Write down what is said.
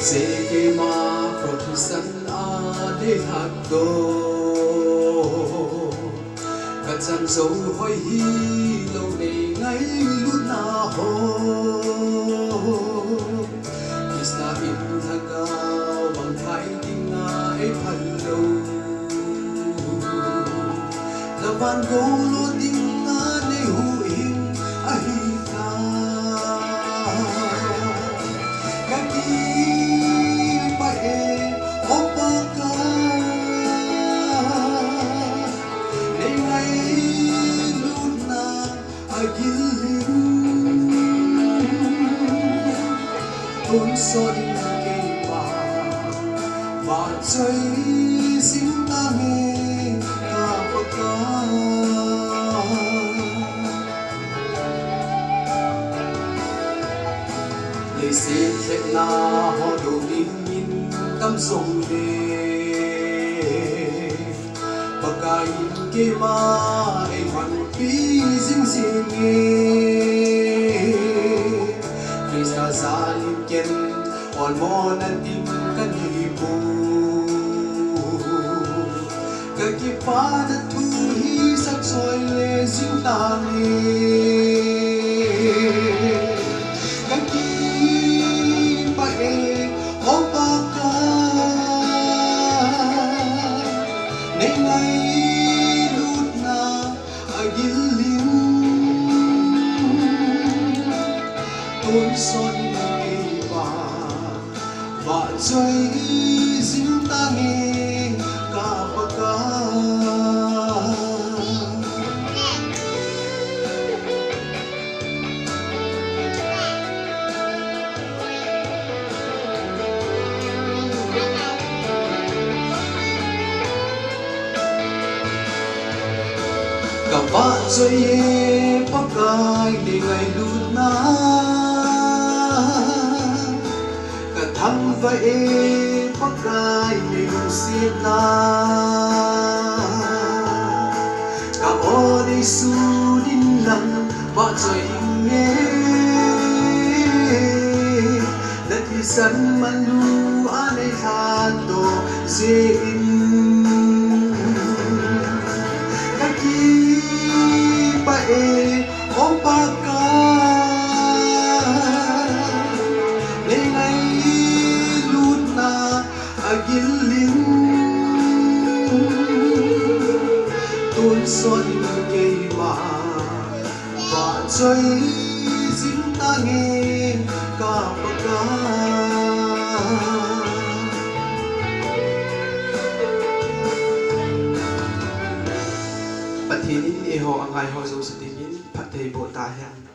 sẽ kê mà phật sân để thác đô cả chẳng dấu hỏi hi lâu này ngay lúc nào hồ Krishna in thagao bằng thái kinh ai phần lâu là van gấu lô đinh ne hu in ai ta kaki pae opaka ne ngai luna agilin tôn son cây và chơi dính ta nghe ta baka để xin phép na họ đồ tin nhìn tâm sông đề baka in kê ma ai hoàn phí dính dính nghe Krishna ra linh kiên on mo nan tin kan hi bu ka ki pa da thu hi sak soi le jing ta le ka ki pa e ho pa ka ne ngai lut na agilin tôn son cây và chơi dính ta nghe cả baka cả vợ chơi baka để ngày lút na thăm vậy bắc gai mình xin na cả ô đi su đinh lần vợ trời nghe đất thì sân man lu anh ấy than đồ dễ các chi bay ôm ba ca agilin tôn son cây và chơi dính ta nghe cả baka bát thiên in e ho angai ho zo sa tingin phat thei bo ta hian